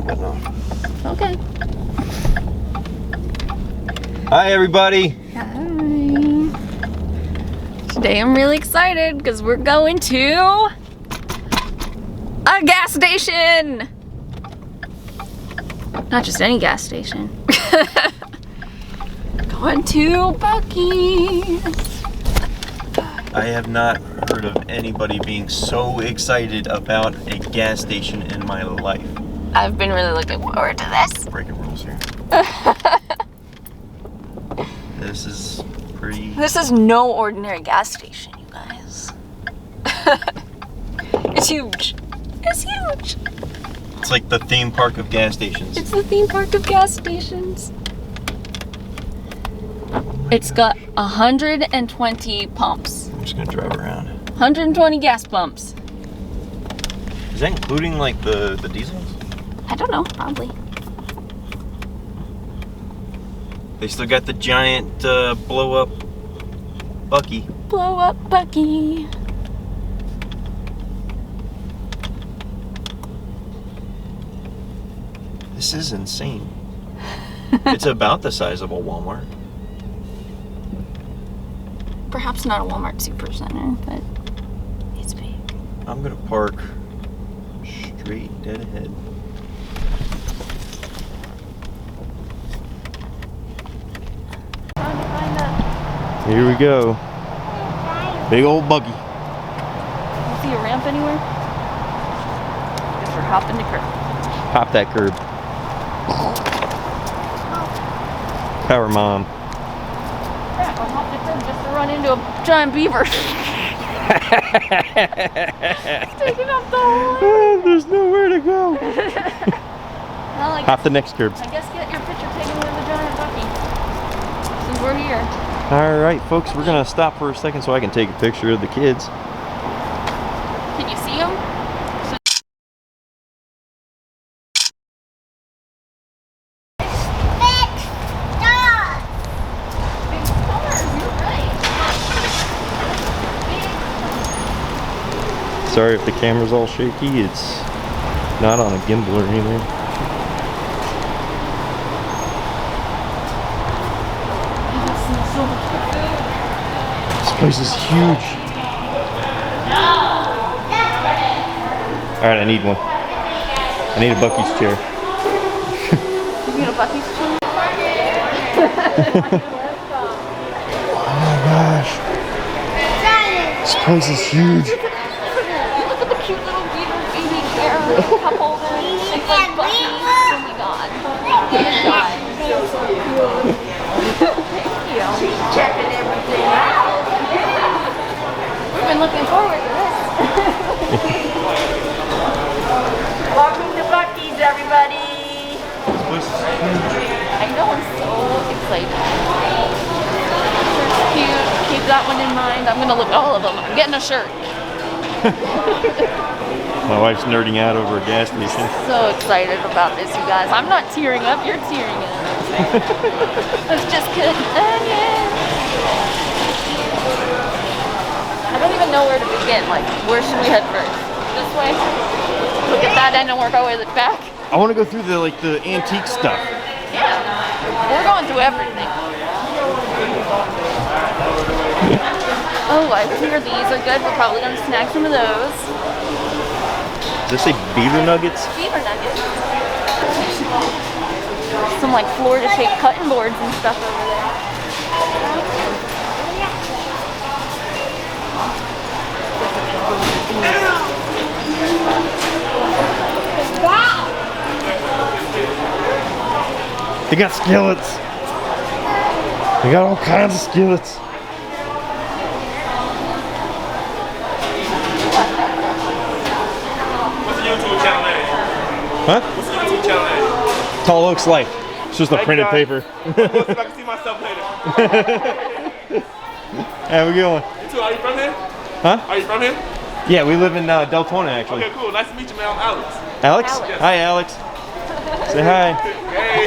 got enough. Okay. Hi, everybody. Hi. Today I'm really excited because we're going to a gas station. Not just any gas station. Going to Buc-ee's. I have not heard of anybody being so excited about a gas station in my life. I've been really looking forward to this. Breaking rules here. This is pretty... This is no ordinary gas station, you guys. It's huge. It's huge. It's like the theme park of gas stations. It's the theme park of gas stations. It's got 120 pumps. I'm just gonna drive around. 120 gas pumps. Is that including like the diesels? I don't know, probably. They still got the giant blow up Buc-ee. Blow up Buc-ee. This is insane. It's about the size of a Walmart. Perhaps not a Walmart Supercenter, but it's big. I'm gonna park straight dead ahead. Here we go. Big old buggy. You see a ramp anywhere? Guess we're hopping the curb. Hop that curb. Power mom. Yeah, I'll hop the curb just to run into a giant beaver. Taking up the whole way. There's nowhere to go. Well, Hop the next curb. I guess get your picture taken with the giant Buc-ee. Since we're here. All right, folks, we're gonna stop for a second so I can take a picture of the kids. Can you see them? Sorry if the camera's all shaky. It's not on a gimbal or anything. This place is huge. Alright, I need one. I need a Buc-ee's chair. You need a Buc-ee's chair? Oh my gosh. This place is huge. Look at the cute little beaver baby chair, cup holder, shaped like Buc-ee's. Oh my god. So cute. Thank you. She's checking everything out. We've been looking forward to this. Welcome to Buc-ee's, everybody. This place is huge. I know, I'm so excited. It's cute. Keep that one in mind. I'm gonna look at all of them. I'm getting a shirt. My wife's nerding out over a gas station. So excited about this, you guys. I'm not tearing up, you're tearing up. Let's just continue. I don't even know where to begin. Like, where should we head first? This way? Look at that end and work our way back? I want to go through the antique stuff. Yeah. We're going through everything. Oh, I hear these are good. We're probably going to snag some of those. Does this say beaver nuggets? Beaver nuggets. Some like Florida-shaped cutting boards and stuff over there. They got skillets. They got all kinds of skillets. What's the YouTube channel name? Huh? What's the YouTube channel name? Tall Oaks Life. It's just a printed paper. Let's see if I can see myself later. How we going? You too, are you from here? Huh? Are you from here? Yeah, we live in Daytona actually. Okay, cool. Nice to meet you, man. I'm Alex. Alex? Alex. Hi, Alex. Say hi. Hey.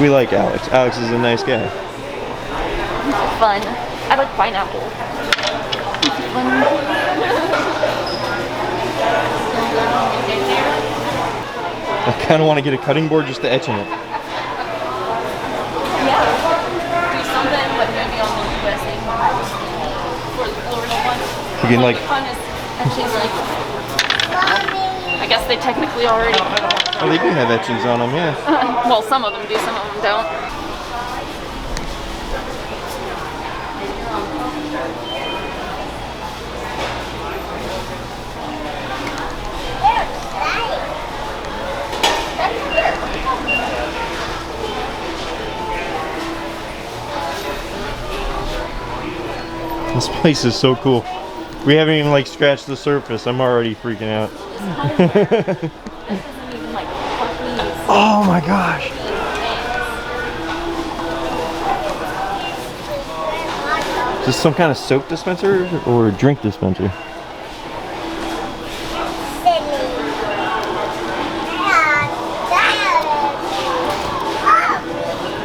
We like Alex. Alex is a nice guy. Fun. I like pineapple. Fun. kind of want to get a cutting board just to etch in it. Yeah. Do something, but maybe on the USA one. For the Florida one. You can, like- fun is etching, like, I guess they technically already. Oh, they do have etchings on them, yeah. Well, some of them do, some of them don't. This place is so cool. We haven't even like scratched the surface. I'm already freaking out. This isn't even like puppies. Oh my gosh. Is this some kind of soap dispenser or drink dispenser?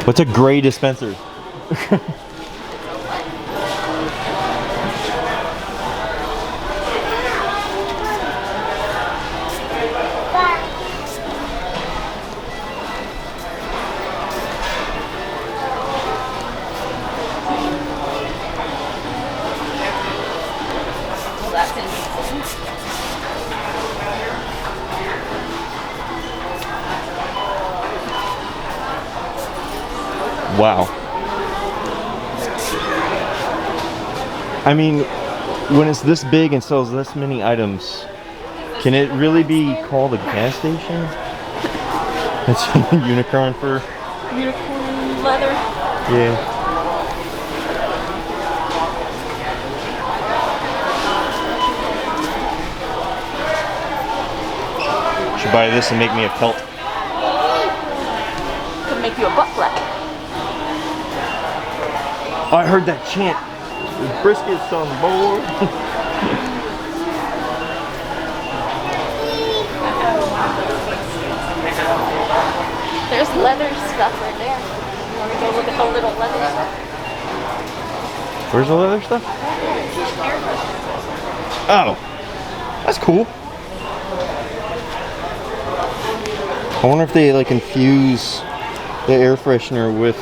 What's a gray dispenser? That's interesting. Wow. I mean, when it's this big and sells this many items, can it really be called a gas station? It's unicorn fur. Unicorn leather. Yeah. Should buy this and make me a pelt. Could make you a butt plug. Oh, I heard that chant. The brisket's on board. There's leather stuff right there. You want to go look at the little leather stuff? Where's the leather stuff? Oh, that's cool. I wonder if they like infuse the air freshener with,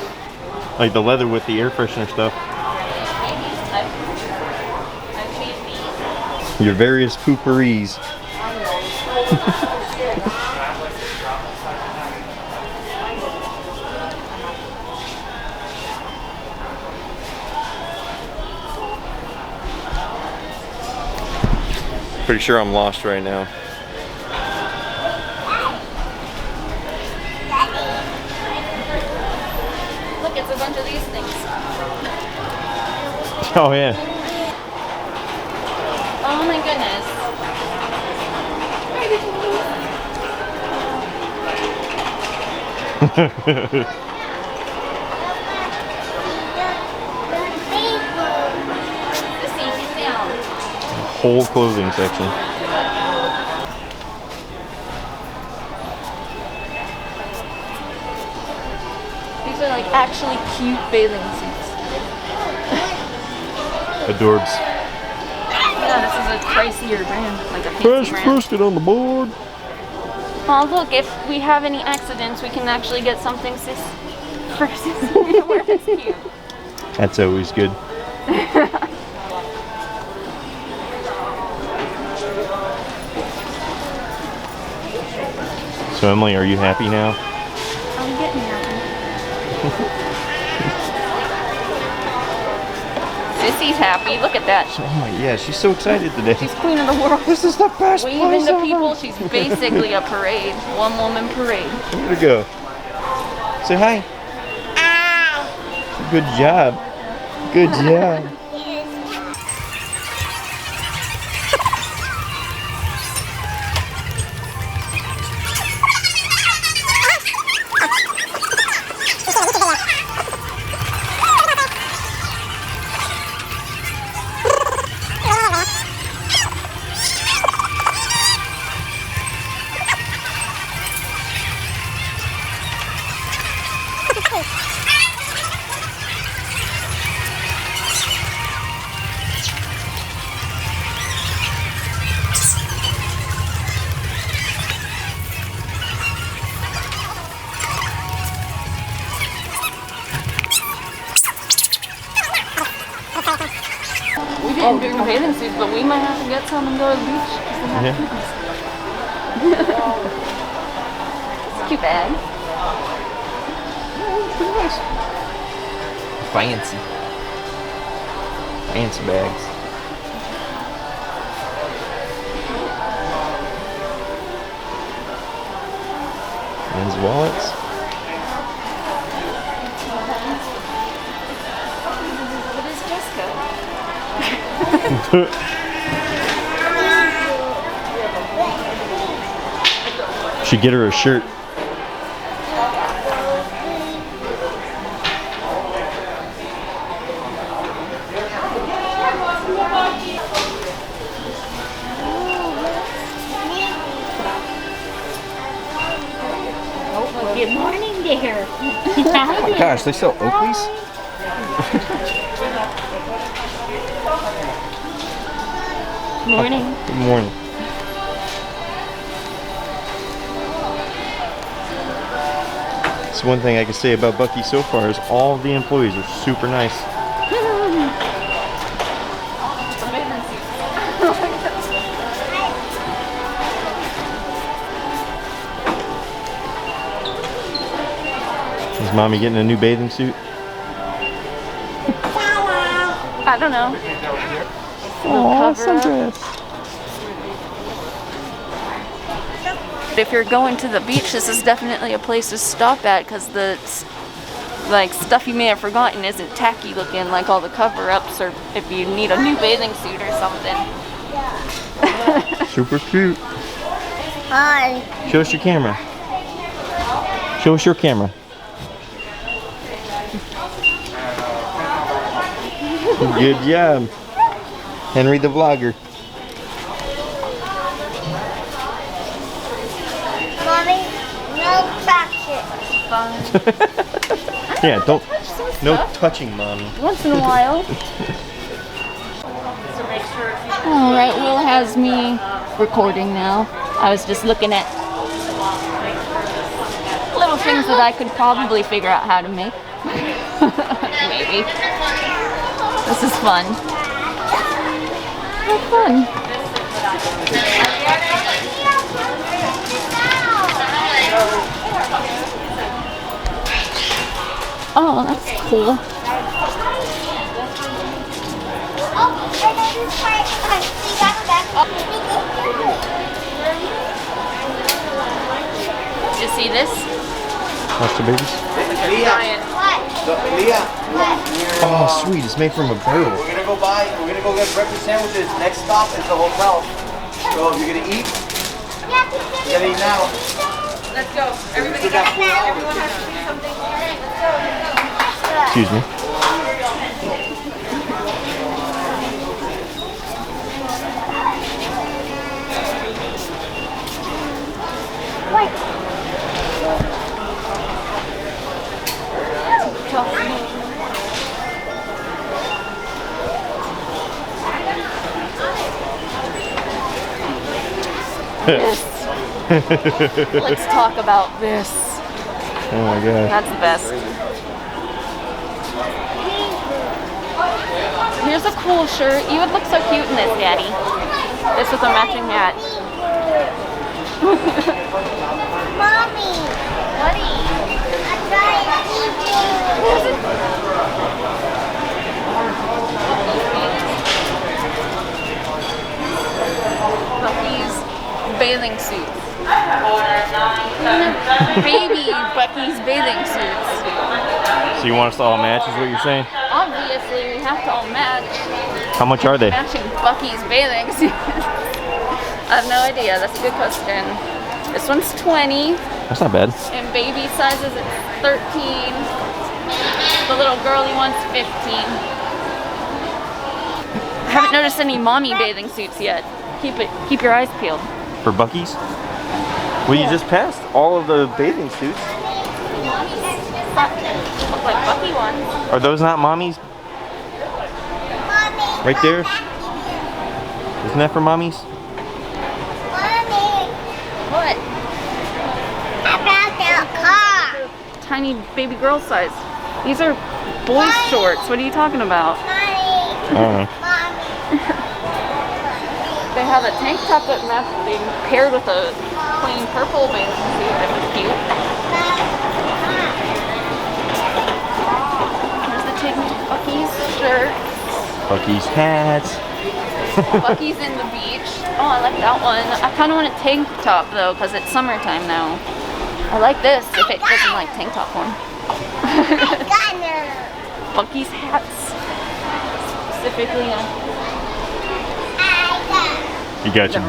like the leather with the air freshener stuff. I've made these. Your various pooperies. Pretty sure I'm lost right now. Look, it's a bunch of these things. Oh yeah. Oh my goodness. Sissy, sit down. Whole clothing section. These are like actually cute bathing suits. Adorbs. Yeah, this is a pricier brand, like a fancy Fresh brand. brisket on the board. Oh look, if we have any accidents, we can actually get something for Sissy to wear. It's cute. That's always good. So Emily, are you happy now? I'm getting happy. Sissy's happy. Look at that. Oh my, yeah, she's so excited today. She's queen of the world. This is the best Waving place to ever. people. She's basically a parade. One woman parade. Way to go. Say hi. Good job. Good job. didn't bring a bathing suit, but we might have to get some and go to the beach. Yeah. It's a cute bag. Fancy. Fancy bags. Men's wallets. What is Jessica? Should get her a shirt. Good morning, dear. Oh my gosh, they sell Oakleys? Morning. Good morning. That's one thing I can say about Buc-ee so far is all of the employees are super nice. Is mommy getting a new bathing suit? I don't know. Oh, cover up. sundress. But if you're going to the beach, this is definitely a place to stop at because the stuff you may have forgotten isn't tacky looking like all the cover-ups, or if you need a new bathing suit or something. Super cute. Hi. Show us your camera. Show us your camera. Good job. Henry the vlogger. Mommy, no touching. Yeah, don't. No touching, mommy. Once in a while. Alright, Will has me recording now. I was just looking at little things that I could probably figure out how to make. Maybe. This is fun. Have fun. Oh, that's cool. Did you see this? Watch the babies. Giant. Oh, sweet. It's made from a barrel. We're gonna go get breakfast sandwiches. Next stop is the hotel. So if you're gonna eat, you gotta eat now. Let's go. Everybody got 4 hours. Everyone has to do something. Excuse me. Let's talk about this. Oh my god. That's the best. Here's a cool shirt. You would look so cute in this, Daddy. This with a matching hat. Mommy, Buddy. I'm trying to eat Buc-ee's bathing suits. Baby Buc-ee's bathing suits. So you want us to all match is what you're saying? Obviously, we have to all match. How much are they? Matching Buc-ee's bathing suits. I have no idea. That's a good question. This one's 20. That's not bad. And baby sizes it's 13. The little girly one's 15. I haven't noticed any mommy bathing suits yet. Keep your eyes peeled. For Buc-ee's? Well, you just passed all of the bathing suits. Look like Buc-ee ones. Are those not mommies? Mommy. Right there? Isn't that for mommies? Mommy. What? About the car. Tiny baby girl size. These are boys' shorts. What are you talking about? Mommy. I don't know. Mommy. have a tank top that being paired with a plain purple bathing suit. That was cute. There's the Tig Buc-ee's shirt. Buc-ee's hats. Buc-ee's in the beach. Oh, I like that one. I kind of want a tank top though, because it's summertime now. I like this if it doesn't like tank top one. Buc-ee's hats. Specifically You got your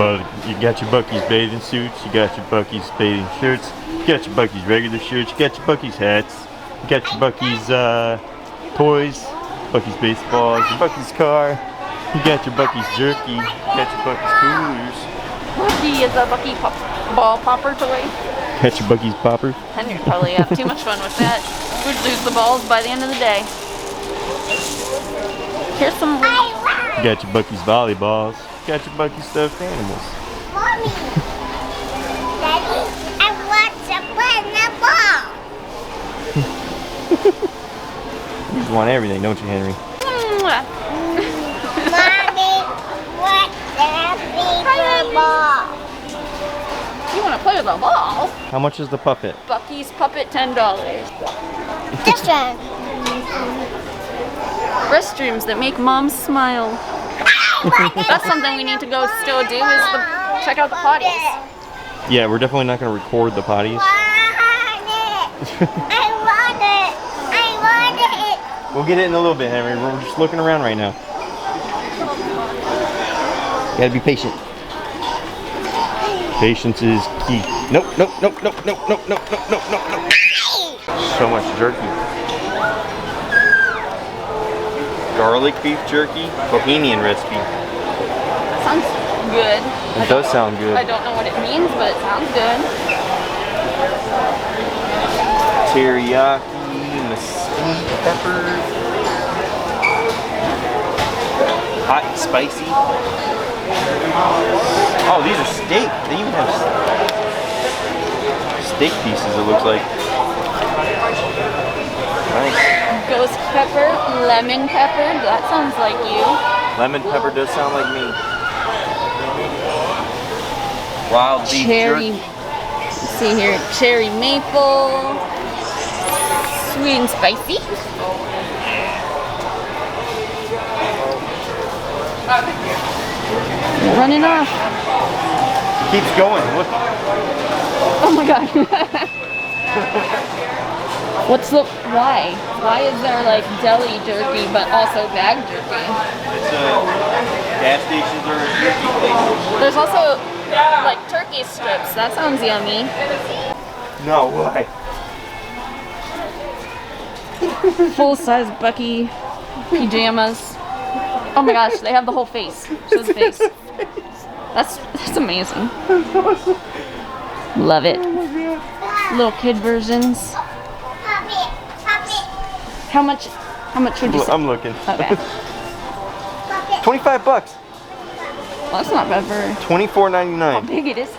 Buc-ee's bathing suits, you got your Buc-ee's bathing shirts, you got your Buc-ee's regular shirts, you got your Buc-ee's hats, you got your Buc-ee's toys, Buc-ee's baseballs, your Buc-ee's car, you got your Buc-ee's jerky, you got your Buc-ee's coolers. Buc-ee is a Buc-ee ball popper toy. Got your Buc-ee's popper. Henry probably have too much fun with that. We'd lose the balls by the end of the day. Here's some. You got your Buc-ee's volleyballs. You got your Buc-ee's stuffed animals. Mommy, Daddy, I want to play the ball. You just want everything, don't you, Henry? Mwah. Mommy, what the ball? You want to play with a ball? How much is the puppet? Buc-ee's puppet, $10. This one. Restrooms that make moms smile. That's something we need to go still do is check out the potties. Yeah, we're definitely not going to record the potties. I want it. We'll get it in a little bit, Henry. We're just looking around right now. You gotta be patient. Patience is key. Nope. So much jerky. Garlic beef jerky, Bohemian recipe. Sounds good. It does sound good. I don't know what it means, but it sounds good. Teriyaki, mesquite pepper. Hot and spicy. Oh, these are steak. They even have steak pieces, it looks like. Nice. Ghost pepper, lemon pepper. That sounds like you. Lemon pepper does sound like me. Wild beef Cherry. jerky. Let's see here. Cherry maple. Sweet and spicy. Running off. Keeps going. Look. Oh my god. What's the why? Why is there like deli jerky but also bag jerky? It's gas stations or a jerky place. There's also like turkey strips. That sounds yummy. No way. Full size Buc-ee pajamas. Oh my gosh, they have the whole face. Shows the face. That's amazing. Love it. Little kid versions. How much would you say? I'm looking. Okay. 25 bucks. Well, that's not bad for how $24.99. big it is.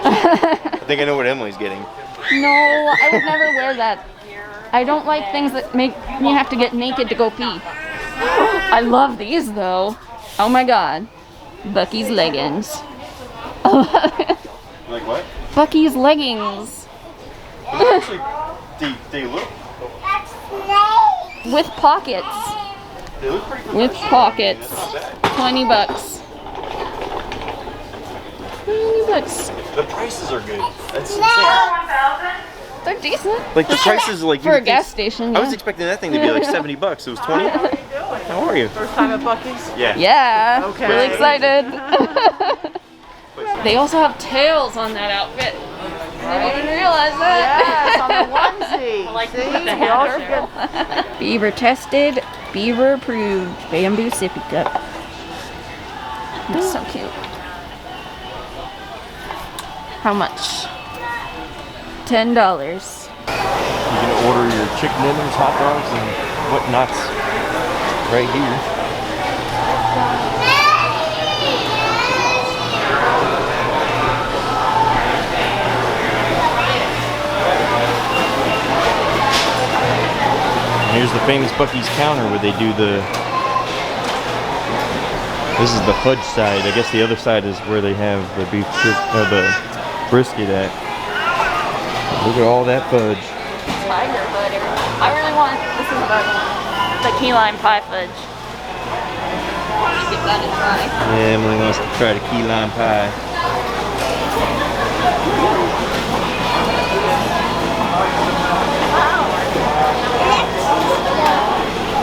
I think I know what Emily's getting. No, I would never wear that. I don't like things that make me have to get naked to go pee. I love these though. Oh my god. Buc-ee's leggings. Like what? Buc-ee's leggings. Actually, they look. With pockets. They look pretty good. With pockets. 20 bucks. 20 bucks. The prices are good. That's insane. They're decent. Like the prices, like For a gas station, I was yeah. expecting that thing to be like 70 bucks. It was 20. How are you? First time at Buc-ee's? Yeah. Yeah, Okay. really excited. They also have tails on that outfit. I didn't even realize Yes, that. on the onesie. like See? put the We all hat should get- Beaver tested, beaver approved, bamboo sippy cup. That's so cute. How much? $10. You can order your chicken dinners, hot dogs, and whatnots right here. And here's the famous Buc-ee's counter where they do the This is the fudge side. I guess the other side is where they have the beef the brisket at. Look at all that fudge. Tiger butter. I really want this is the key lime pie fudge. Give that a try. Yeah, Emily wants to try the key lime pie.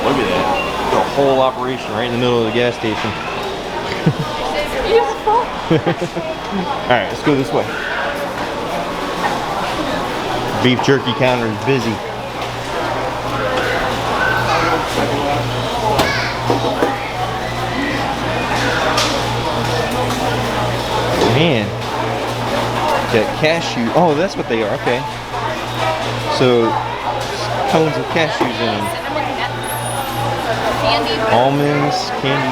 Look at that. The whole operation right in the middle of the gas station. It's beautiful. Alright, let's go this way. Beef jerky counter is busy. Man. Got cashew. Oh, that's what they are. Okay. So, tones of cashews in them. Candy. Almonds, candy.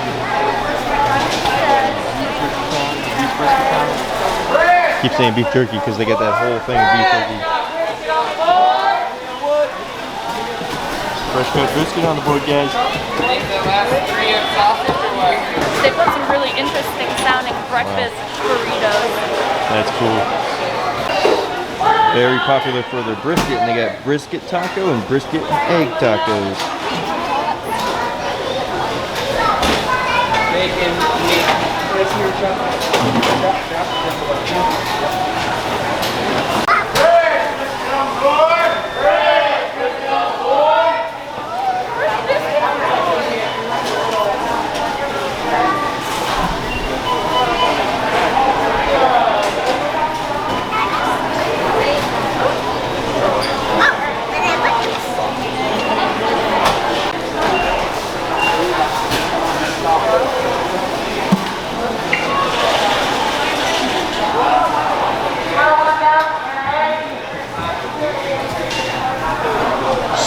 Keep saying beef jerky because they got that whole thing of beef jerky. Fresh cut brisket on the board, guys. They put some really interesting sounding breakfast burritos. That's cool. Very popular for their brisket, and they got brisket taco and brisket egg tacos.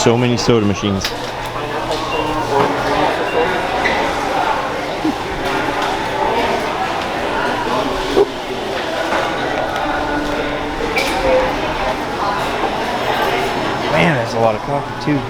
So many soda machines. Man, that's a lot of coffee too.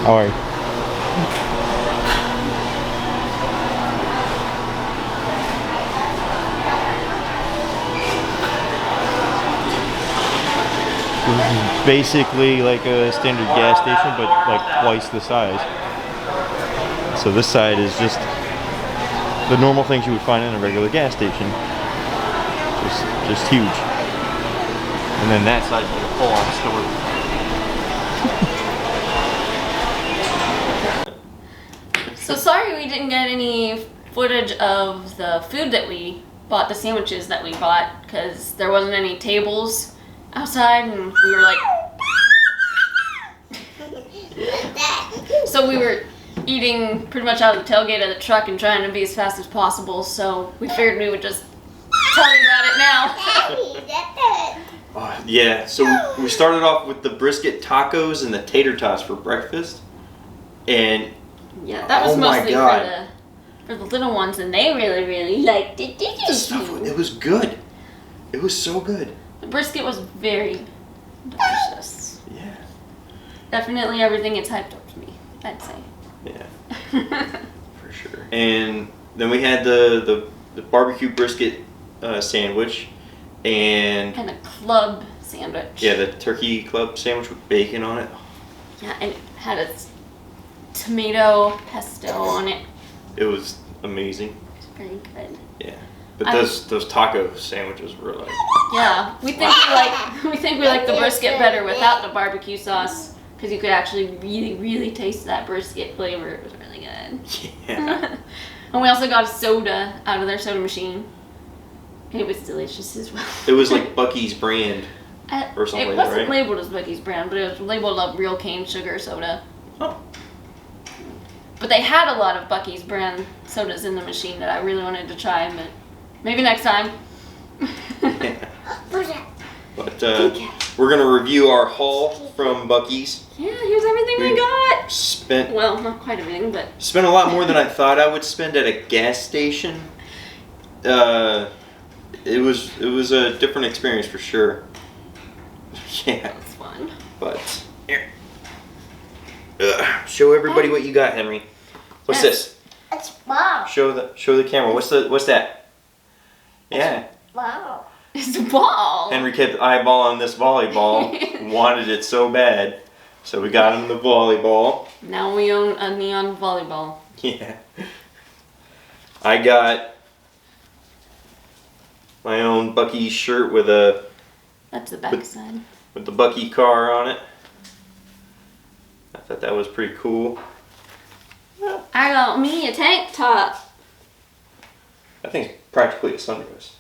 How are you? This is basically like a standard gas station, but like twice the size. So this side is just the normal things you would find in a regular gas station. Just huge. And then that side is like a full-on store. So sorry we didn't get any footage of the food that we bought, the sandwiches that we bought, because there wasn't any tables outside and we were like... So we were eating pretty much out of the tailgate of the truck and trying to be as fast as possible, so we figured we would just tell you about it now. Yeah, so we started off with the brisket tacos and the tater tots for breakfast. And yeah, that was oh my mostly God. for the little ones, and they really liked it. The stuff, it was good. It was so good. The brisket was very delicious. Yeah. Definitely everything it's hyped up to me, I'd say. Yeah. For sure. And then we had the barbecue brisket sandwich and a club sandwich. yeah, the turkey club sandwich with bacon on it. Yeah, and it had a tomato pesto on it. It was amazing. It was very good. Yeah. But those taco sandwiches were like, Yeah, we think we like the brisket better without the barbecue sauce, because you could actually really taste that brisket flavor. It was really good. yeah. And we also got a soda out of their soda machine. It was delicious as well. It was like Buc-ee's brand or something It like that, wasn't right? labeled as Buc-ee's brand, but it was labeled a real cane sugar soda. Oh. But they had a lot of Buc-ee's brand sodas in the machine that I really wanted to try, but maybe next time. Yeah. But we're gonna review our haul from Buc-ee's. Yeah, here's everything we got. Spent Well, not quite everything, but spent a lot more than I thought I would spend at a gas station. It was a different experience for sure. Yeah, it's fun. but here. Show everybody what you got, Henry. What's Yes. this? It's wow. Show the camera. What's that? Yeah. Wow. It's a ball. Henry kept eyeballing this volleyball. Wanted it so bad. So we got him the volleyball. Now we own a neon volleyball. Yeah. I got my own Buc-ee shirt with That's the back side. the Buc-ee car on it. I thought that was pretty cool. I got me a tank top. I think it's practically a sundress.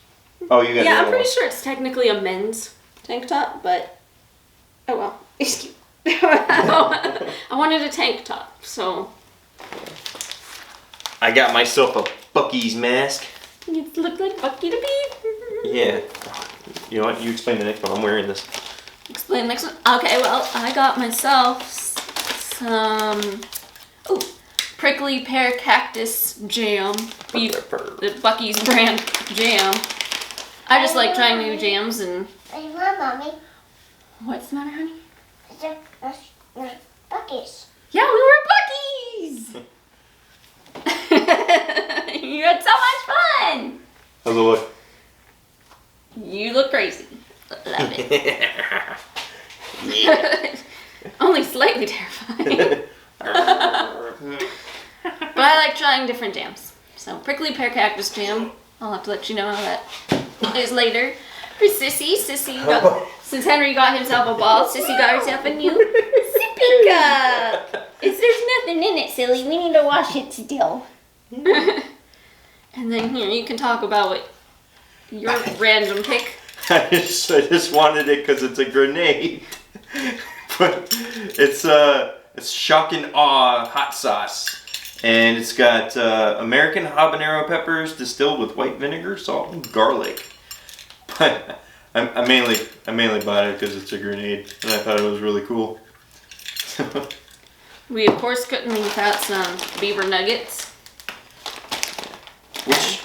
Oh, you got the Yeah, I'm other pretty one. sure it's technically a men's tank top, but oh well. I wanted a tank top, so I got myself a Buc-ee's mask. you look like Bucky the Bee. Yeah. You know what? You explain the next one. I'm wearing this. Explain next one. Okay, well, I got myself some prickly pear cactus jam, beef, the Bucky's brand jam. I just like trying new jams and. Are you want, Mommy? What's the matter, honey? There's Buc-ee's. Yeah, we were Bucky's. You had so much fun. How's it look? You look crazy. Love it. Only slightly terrifying. But I like trying different jams. So prickly pear cactus jam. I'll have to let you know how that is later. For Sissy, since Henry got himself a ball, Sissy got herself a new sippy cup. There's nothing in it, silly. We need to wash it still. And then here, you can talk about what your random pick. I just wanted it because it's a grenade. But it's shock and awe hot sauce. And it's got American habanero peppers distilled with white vinegar, salt, and garlic. But I mainly bought it because it's a grenade, and I thought it was really cool. We of course couldn't leave without some beaver nuggets. Which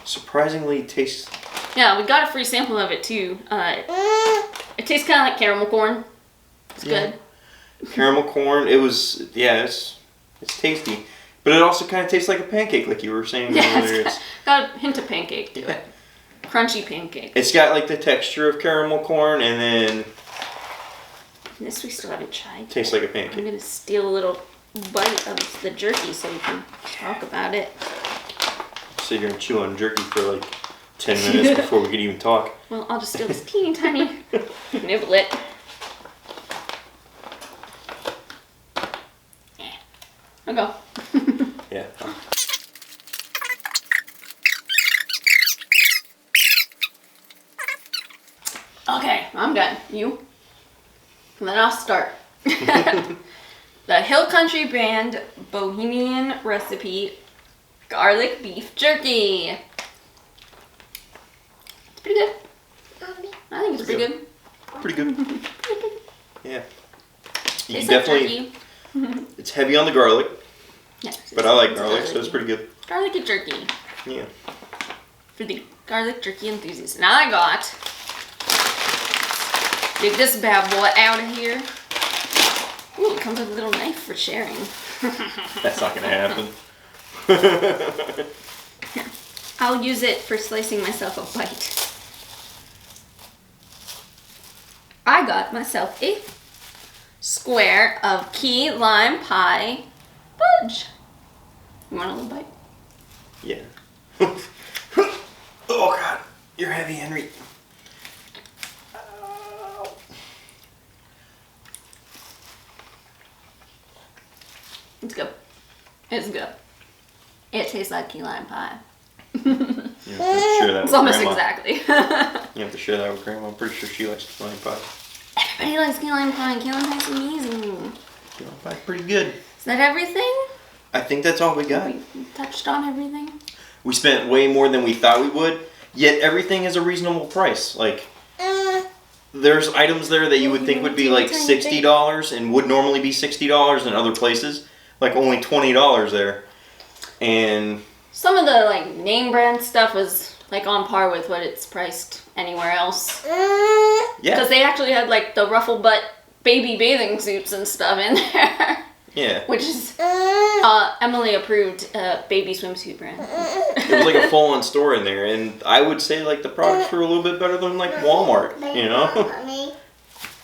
surprisingly tastes. Yeah, we got a free sample of it too. It tastes kind of like caramel corn. It's good. Caramel corn. It's tasty, but it also kind of tastes like a pancake, like you were saying Yeah, earlier. it's got a hint of pancake to it. Crunchy pancake. It's got like the texture of caramel corn, and then This we still haven't tried. tastes like a I'm pancake. gonna steal a little bite of the jerky so we can talk about it. Sit here and chew on jerky for like 10 minutes before we could even talk. Well, I'll just steal this teeny tiny niblet. I'll go. Yeah. Okay, I'm done. You? And then I'll start. The Hill Country brand Bohemian recipe garlic beef jerky. It's pretty good. Mommy. I think it's pretty good. Pretty good. Yeah. You Tastes can like definitely. jerky. It's heavy on the garlic, Yes, but I like it's garlic, so it's pretty good. Garlicky jerky Yeah. for the garlic jerky enthusiasts. Now I got. Dig this bad boy out of here. Ooh, it comes with a little knife for sharing. That's not gonna happen. Here, I'll use it for slicing myself a bite. I got myself a square of key lime pie fudge. You want a little bite? Yeah. Oh God, you're heavy, Henry. It's good. It's good. It tastes like key lime pie. You have to share that It's with almost Grandma. exactly. You have to share that with Grandma. I'm pretty sure she likes key lime pie. Everybody likes key lime pie, and key lime pie's amazing. Key lime pie's pretty good. Is that everything? I think that's all we got. We touched on everything. We spent way more than we thought we would, yet everything is a reasonable price. Like, there's items there that you would think would be like $60 and would normally be $60 in other places. Like only $20 there. And Some of the like name brand stuff was like on par with what it's priced anywhere else. yeah. Because they actually had like the ruffle butt baby bathing suits and stuff in there. Yeah. Which is Emily approved baby swimsuit brand. It was like a full-on store in there, and I would say like the products were a little bit better than like Walmart, you know? Mommy.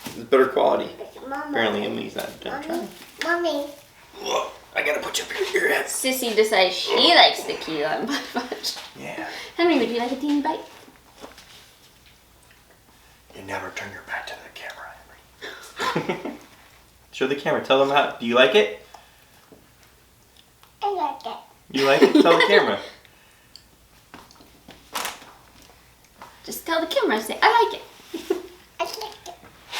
It's better quality. Mommy. Apparently Emily's not done trying. Mommy. Look, I gotta put you up your ear. Sissy decides she likes the key lime butt fudge. Yeah. Henry, would you like a teeny bite? You never turn your back to the camera, Henry. Show the camera. Tell them how. Do you like it? I like it. You like it? Tell the camera. Just tell the camera, say, I like it. I like it.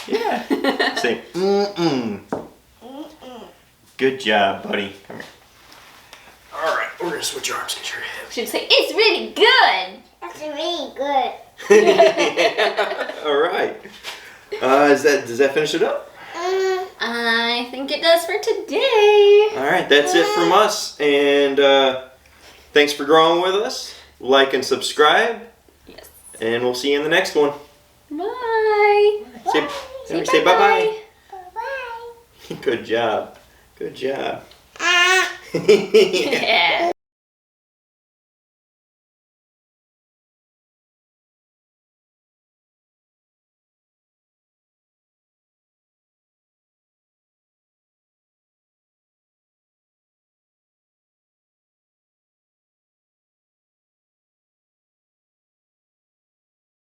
Yeah. Say, mm-mm. Good job, buddy. Come here. All right, we're gonna switch arms because you're heavy. Should say, it's really good. That's really good. All right. Does that finish it up? I think it does for today. All right, that's it from us. And thanks for growing with us. Like and subscribe. Yes. And we'll see you in the next one. Bye. Say bye-bye. Bye-bye. Good job. Good job. Ah. Yeah.